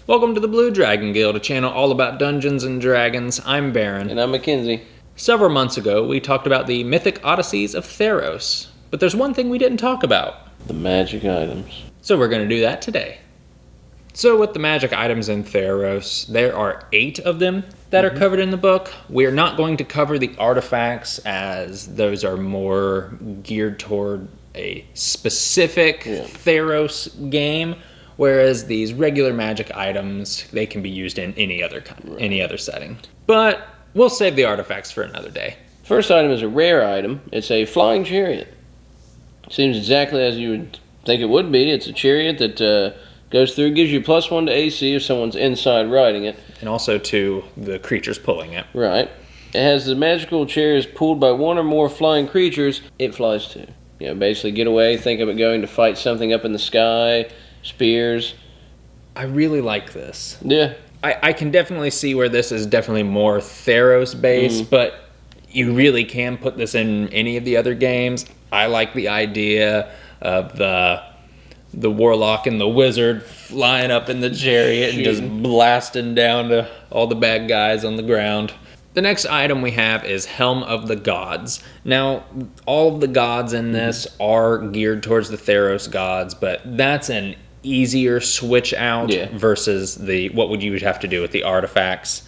Welcome to the Blue Dragon Guild, a channel all about Dungeons and Dragons. I'm Baron. And I'm Mackenzie. Several months ago, we talked about the Mythic Odysseys of Theros. But there's one thing we didn't talk about. The magic items. So we're going to do that today. So with the magic items in Theros, there are 8 of them that are covered in the book. We're not going to cover the artifacts, as those are more geared toward a specific Theros game. Whereas these regular magic items, they can be used in any other setting. But we'll save the artifacts for another day. First item is a rare item. It's a flying chariot. Seems exactly as you would think it would be. It's a chariot that goes through, gives you +1 to AC if someone's inside riding it. And also to the creatures pulling it. Right. It has the magical chariot pulled by one or more flying creatures it flies to. You know, basically get away, think of it going to fight something up in the sky. Spears. I really like this. Yeah. I can definitely see where this is definitely more Theros based, but you really can put this in any of the other games. I like the idea of the warlock and the wizard flying up in the chariot and just blasting down to all the bad guys on the ground. The next item we have is Helm of the Gods. Now, all of the gods in this are geared towards the Theros gods, but that's an easier switch out versus what would you have to do with the artifacts.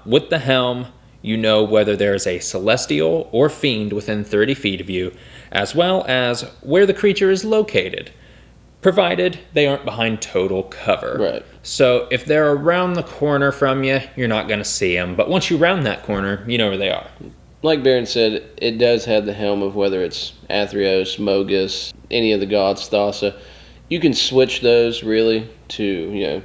With the helm, you know whether there's a celestial or fiend within 30 feet of you, as well as where the creature is located, provided they aren't behind total cover. Right. So if they're around the corner from you, you're not going to see them. But once you round that corner, you know where they are. Like Baron said, it does have the helm of whether it's Athreos, Mogus, any of the gods, Thassa. You can switch those really to,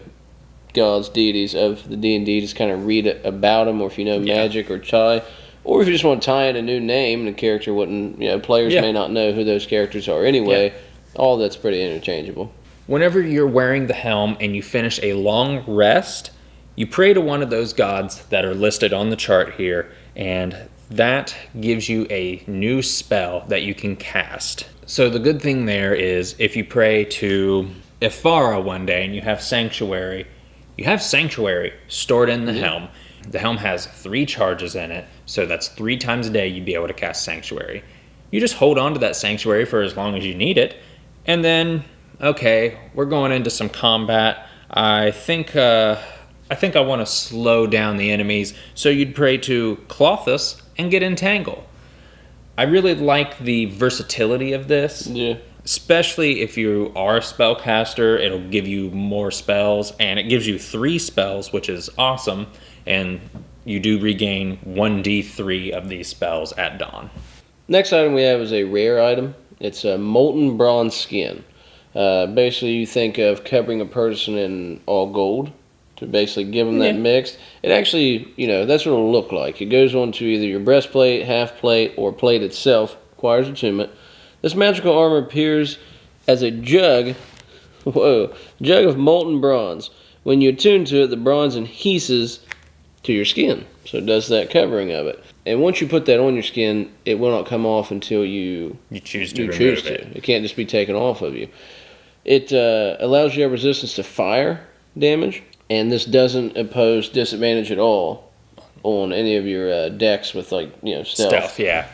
gods, deities of the D&D. Just kind of read about them, or if you know magic or chai. Or if you just want to tie in a new name and the character wouldn't, players may not know who those characters are anyway. Yeah. All that's pretty interchangeable. Whenever you're wearing the helm and you finish a long rest, you pray to one of those gods that are listed on the chart here, and that gives you a new spell that you can cast. So the good thing there is if you pray to Ifara one day and you have Sanctuary stored in the helm. The helm has 3 charges in it, so that's 3 times a day you'd be able to cast Sanctuary. You just hold on to that Sanctuary for as long as you need it, and then, okay, we're going into some combat. I think I want to slow down the enemies, so you'd pray to Clothus and get Entangle. I really like the versatility of this. Yeah. Especially if you are a spellcaster, it'll give you more spells, and it gives you 3 spells, which is awesome, and you do regain 1d3 of these spells at dawn. Next item we have is a rare item. It's a molten bronze skin. Basically, you think of covering a person in all gold to basically give them that mix. It actually, that's what it'll look like. It goes onto either your breastplate, half plate, or plate itself. Requires attunement. This magical armor appears as a jug of molten bronze. When you attune to it, the bronze adheses to your skin. So it does that covering of it. And once you put that on your skin, it will not come off until you choose to remove it. It can't just be taken off of you. It allows you to have resistance to fire damage, and this doesn't impose disadvantage at all on any of your decks with stealth. Stealth, yeah.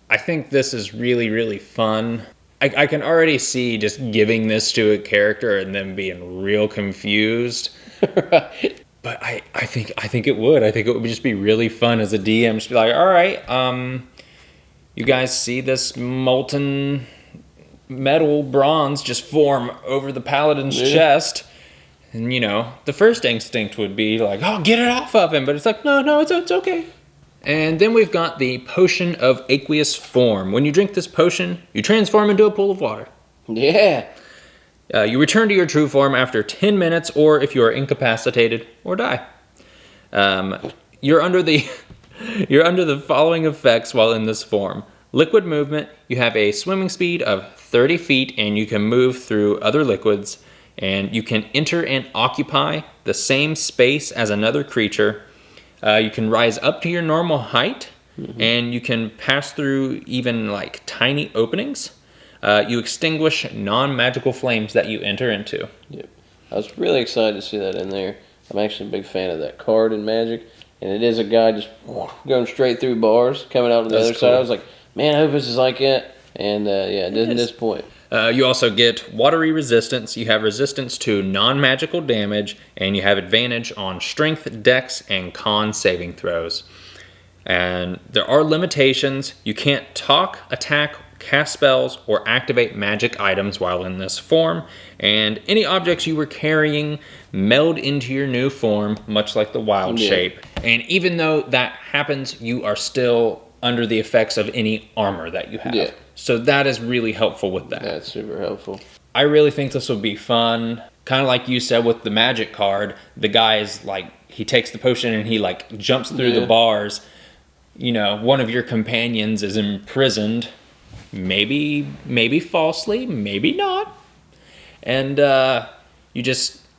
I think this is really, really fun. I can already see just giving this to a character and them being real confused. Right. But I think it would. I think it would just be really fun as a DM. Just be like, all right, you guys see this molten metal bronze just form over the paladin's chest. And, the first instinct would be like, oh, get it off of him. But it's like, no, it's okay. And then we've got the Potion of Aqueous Form. When you drink this potion, you transform into a pool of water. Yeah. You return to your true form after 10 minutes, or if you are incapacitated or die. You're under the following effects while in this form. Liquid movement, you have a swimming speed of 30 feet, and you can move through other liquids. And you can enter and occupy the same space as another creature. You can rise up to your normal height, and you can pass through even tiny openings. You extinguish non-magical flames that you enter into. Yep. I was really excited to see that in there. I'm actually a big fan of that card in Magic. And it is a guy just going straight through bars, coming out to the other side. I was like, man, I hope this is like it. And it didn't disappoint. You also get watery resistance. You have resistance to non-magical damage, and you have advantage on strength, dex, and con saving throws. And there are limitations. You can't talk, attack, cast spells, or activate magic items while in this form. And any objects you were carrying meld into your new form, much like the wild shape. And even though that happens, you are still under the effects of any armor that you have. Yeah. So that is really helpful with that. That's super helpful. I really think this will be fun. Kind of like you said with the magic card, the guy is like, he takes the potion and he like jumps through the bars. You know, one of your companions is imprisoned, maybe falsely, maybe not. And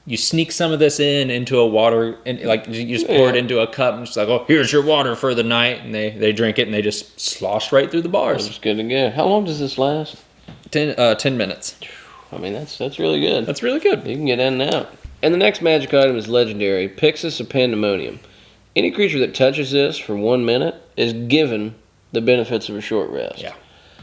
you sneak some of this into a water, and like you just pour it into a cup and just like, oh, here's your water for the night, and they drink it and they just slosh right through the bars. That's good to go. How long does this last? 10 minutes. I mean, that's really good. That's really good. You can get in and out. And the next magic item is legendary, Pyxis of Pandemonium. Any creature that touches this for 1 minute is given the benefits of a short rest. Yeah.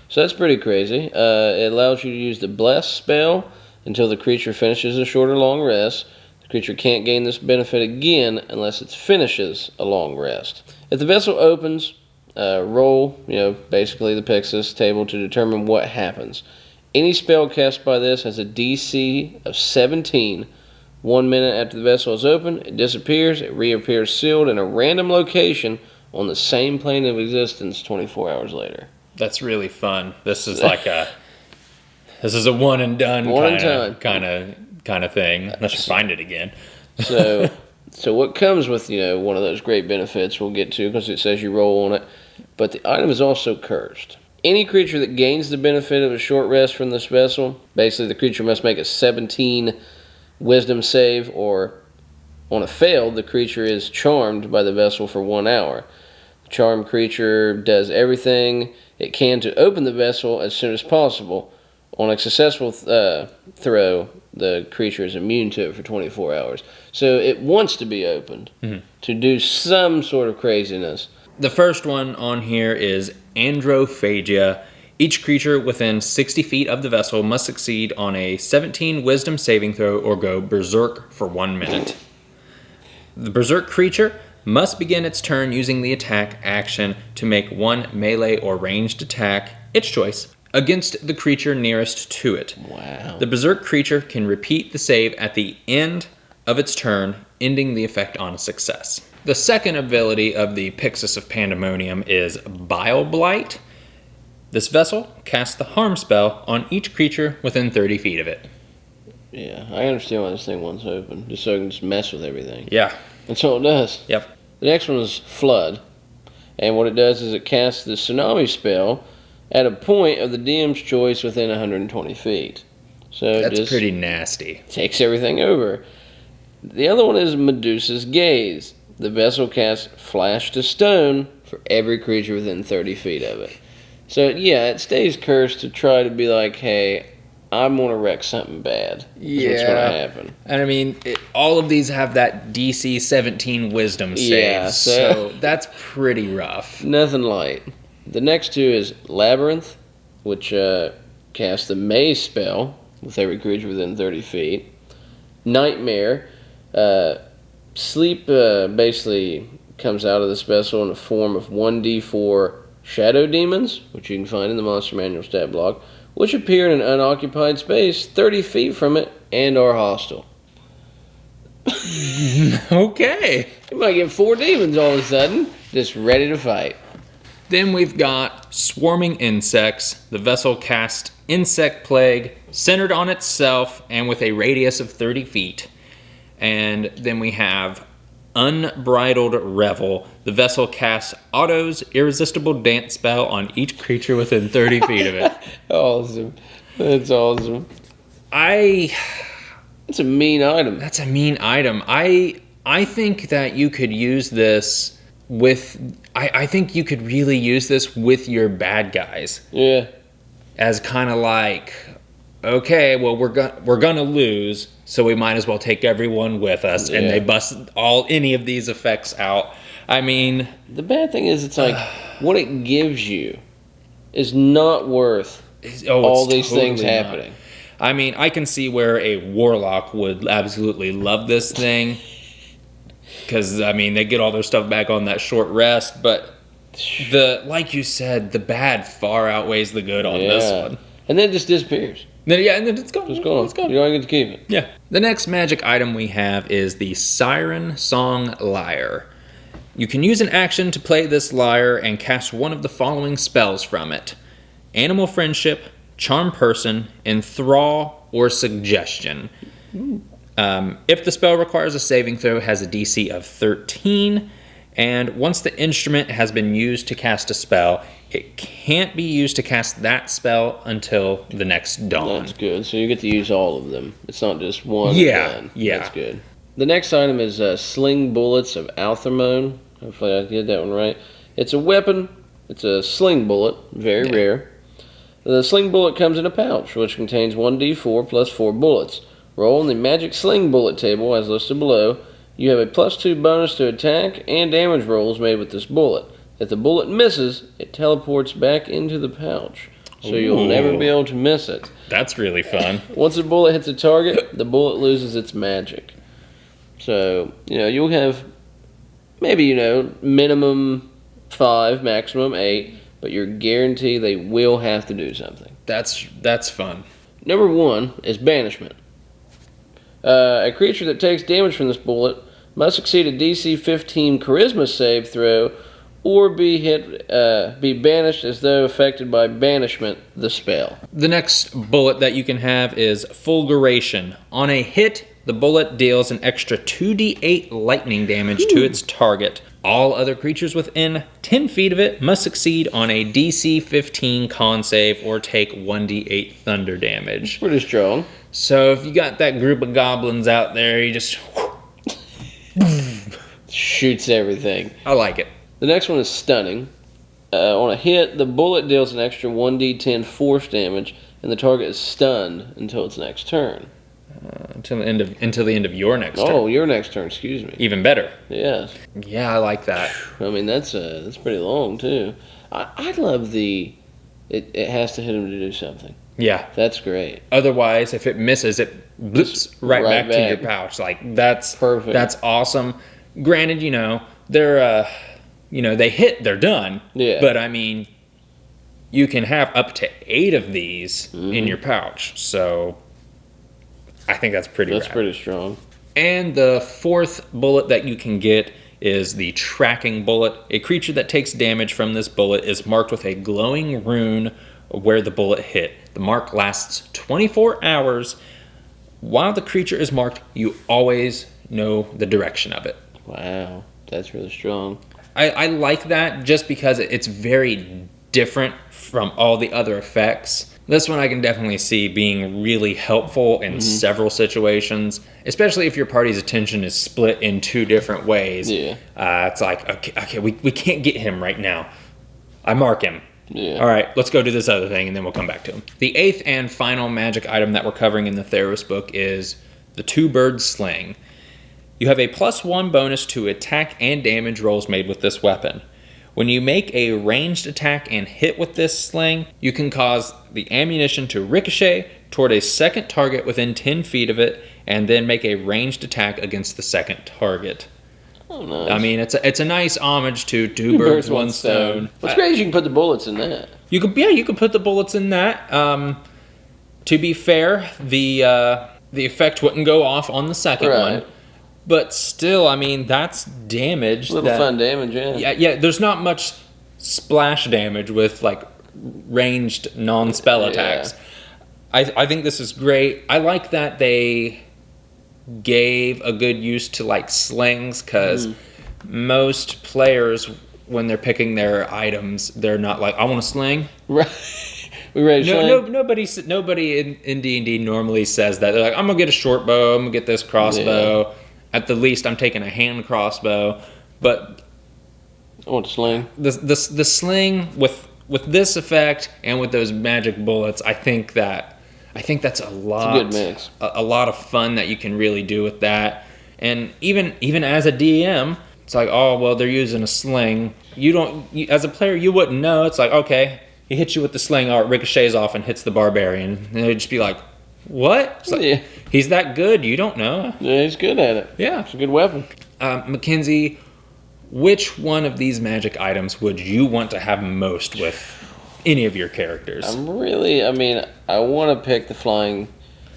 So that's pretty crazy. It allows you to use the Bless spell until the creature finishes a short or long rest. The creature can't gain this benefit again unless it finishes a long rest. If the vessel opens, roll, basically the Pyxis table to determine what happens. Any spell cast by this has a DC of 17. 1 minute after the vessel is open, it disappears. It reappears sealed in a random location on the same plane of existence 24 hours later. That's really fun. This is like a one and done kind of thing. Unless you find it again. So what comes with one of those great benefits we'll get to because it says you roll on it, but the item is also cursed. Any creature that gains the benefit of a short rest from this vessel, basically the creature must make a 17 wisdom save, or on a failed, the creature is charmed by the vessel for 1 hour. The charmed creature does everything it can to open the vessel as soon as possible. On a successful throw, the creature is immune to it for 24 hours. So it wants to be opened to do some sort of craziness. The first one on here is Androphagia. Each creature within 60 feet of the vessel must succeed on a 17 wisdom saving throw or go berserk for 1 minute. The berserk creature must begin its turn using the attack action to make one melee or ranged attack, its choice, against the creature nearest to it. Wow. The berserk creature can repeat the save at the end of its turn, ending the effect on a success. The second ability of the Pyxis of Pandemonium is Bile Blight. This vessel casts the harm spell on each creature within 30 feet of it. Yeah, I understand why this thing wants open, just so it can just mess with everything. Yeah. That's all it does. Yep. The next one is Flood, and what it does is it casts the Tsunami spell at a point of the DM's choice within 120 feet. So that's just pretty nasty. Takes everything over. The other one is Medusa's Gaze. The vessel casts Flash to Stone for every creature within 30 feet of it. So, yeah, it stays cursed to try to be like, hey, I'm going to wreck something bad. Yeah. What's going to happen. And I mean, all of these have that DC 17 wisdom save, yeah, so that's pretty rough. Nothing light. The next two is Labyrinth, which casts the Maze spell with every creature within 30 feet. Nightmare. Sleep basically comes out of this vessel in the form of 1d4 shadow demons, which you can find in the Monster Manual stat block, which appear in an unoccupied space 30 feet from it and are hostile. Okay. You might get 4 demons all of a sudden, just ready to fight. Then we've got Swarming Insects. The vessel casts Insect Plague, centered on itself and with a radius of 30 feet. And then we have Unbridled Revel. The vessel casts Otto's Irresistible Dance spell on each creature within 30 feet of it. Awesome. That's awesome. That's a mean item. That's a mean item. I think that you could use this with... I think you could really use this with your bad guys. Yeah. As kind of like... okay, well, we're gonna lose, so we might as well take everyone with us. And they bust any of these effects out. I mean, the bad thing is, it's like what it gives you is not worth all these things happening. I mean, I can see where a warlock would absolutely love this thing, because I mean, they get all their stuff back on that short rest. But like you said, the bad far outweighs the good on this one. And then it just disappears. And then it's gone. It's gone. You don't get to keep it. Yeah. The next magic item we have is the Siren Song Lyre. You can use an action to play this lyre and cast one of the following spells from it: Animal Friendship, Charm Person, Enthrall, or Suggestion. If the spell requires a saving throw, it has a DC of 13. And once the instrument has been used to cast a spell, it can't be used to cast that spell until the next dawn. That's good. So you get to use all of them. It's not just one. Yeah. That's good. The next item is Sling Bullets of Althermone. Hopefully I did that one right. It's a weapon. It's a sling bullet. Very rare. The sling bullet comes in a pouch, which contains 1d4 plus 4 bullets. Roll on the magic sling bullet table as listed below. You have a +2 bonus to attack and damage rolls made with this bullet. If the bullet misses, it teleports back into the pouch, so you'll never be able to miss it. That's really fun. Once the bullet hits a target, the bullet loses its magic. So, you'll have maybe, minimum 5, maximum 8, but you're guaranteed they will have to do something. That's fun. Number 1 is Banishment. A creature that takes damage from this bullet must succeed a DC 15 Charisma save throw, or be banished as though affected by banishment, the spell. The next bullet that you can have is Fulguration. On a hit, the bullet deals an extra 2d8 lightning damage to its target. All other creatures within 10 feet of it must succeed on a DC 15 con save or take 1d8 thunder damage. That's pretty strong. So if you got that group of goblins out there, you just shoots everything. I like it. The next one is Stunning. On a hit, the bullet deals an extra 1d10 force damage, and the target is stunned until its next turn. Until the end of your next turn. Oh, your next turn. Excuse me. Even better. Yes. Yeah, I like that. I mean, that's pretty long too. I love it has to hit him to do something. Yeah. That's great. Otherwise, if it misses, it blips right back to your pouch. Like, that's perfect. That's awesome. Granted, they're they hit, they're done. Yeah. But I mean, you can have up to 8 of these in your pouch. So I think that's pretty rad. That's pretty strong. And the fourth bullet that you can get is the Tracking Bullet. A creature that takes damage from this bullet is marked with a glowing rune where the bullet hit. The mark lasts 24 hours. While the creature is marked, you always know the direction of it. Wow, that's really strong. I like that just because it's very different from all the other effects. This one I can definitely see being really helpful in several situations, especially if your party's attention is split in 2 different ways. Yeah. It's like, okay, we can't get him right now. I mark him. Yeah. All right, let's go do this other thing, and then we'll come back to him. The 8th and final magic item that we're covering in the Theros book is the 2 Birds Sling. You have a +1 bonus to attack and damage rolls made with this weapon. When you make a ranged attack and hit with this sling, you can cause the ammunition to ricochet toward a second target within 10 feet of it, and then make a ranged attack against the second target. Oh, nice. I mean, it's a nice homage to 2 birds, 1 stone. What's great is you can put the bullets in that. You could put the bullets in that. To be fair, the effect wouldn't go off on the second one. But still, I mean, that's damage. A little fun damage, yeah. Yeah, there's not much splash damage with, like, ranged non-spell attacks. I think this is great. I like that they gave a good use to, like, slings, because most players, when they're picking their items, they're not like, I want a sling. Right. We ready to sling? Nobody in D&D normally says that. They're like, I'm going to get a short bow, I'm going to get this crossbow. Yeah. At the least, I'm taking a hand crossbow, but I want a sling. The sling with this effect and with those magic bullets, I think I think that's a lot. It's a good mix. A lot of fun that you can really do with that. And even as a DM, it's like, oh well, they're using a sling. As a player, you wouldn't know. It's like, okay, he hits you with the sling, or it ricochets off and hits the barbarian, and they'd just be like, what? It's like, he's that good? You don't know. Yeah, he's good at it. Yeah, it's a good weapon. Mackenzie, which one of these magic items would you want to have most with any of your characters? I want to pick the flying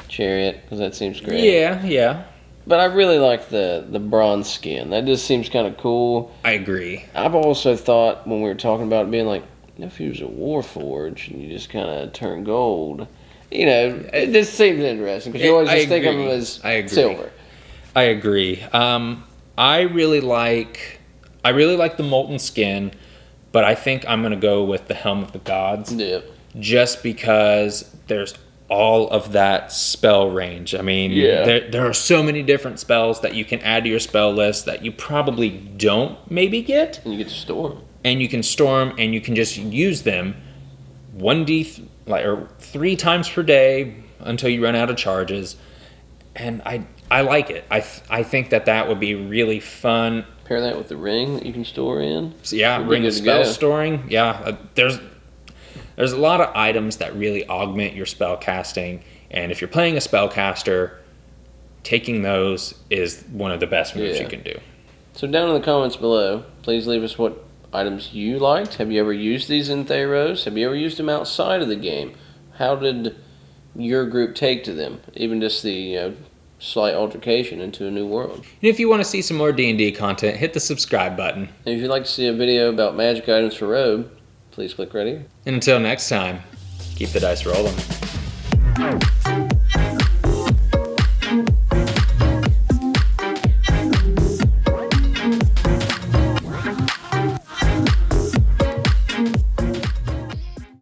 chariot because that seems great. Yeah. But I really like the bronze skin. That just seems kind of cool. I agree. I've also thought when we were talking about it being like, if you was a Warforged and you just kind of turn gold, it just seems interesting because you always just think of them as silver. I agree. I really like the molten skin, but I think I'm gonna go with the Helm of the Gods. Yeah. Just because there's all of that spell range. I mean, there are so many different spells that you can add to your spell list that you probably don't maybe get. And you get to store them. And you can store them, and you can just use them 3 times per day until you run out of charges. And I like it. I think that would be really fun. Pair that with the ring that you can store in. So ring of spell storing. Yeah, there's a lot of items that really augment your spell casting, and if you're playing a spellcaster, taking those is one of the best moves you can do. So down in the comments below, please leave us what items you liked. Have you ever used these in Theros? Have you ever used them outside of the game? How did your group take to them? Even just the slight altercation into a new world. And if you want to see some more D&D content, hit the subscribe button. And if you'd like to see a video about magic items for Rogue, please click right here. And until next time, keep the dice rolling.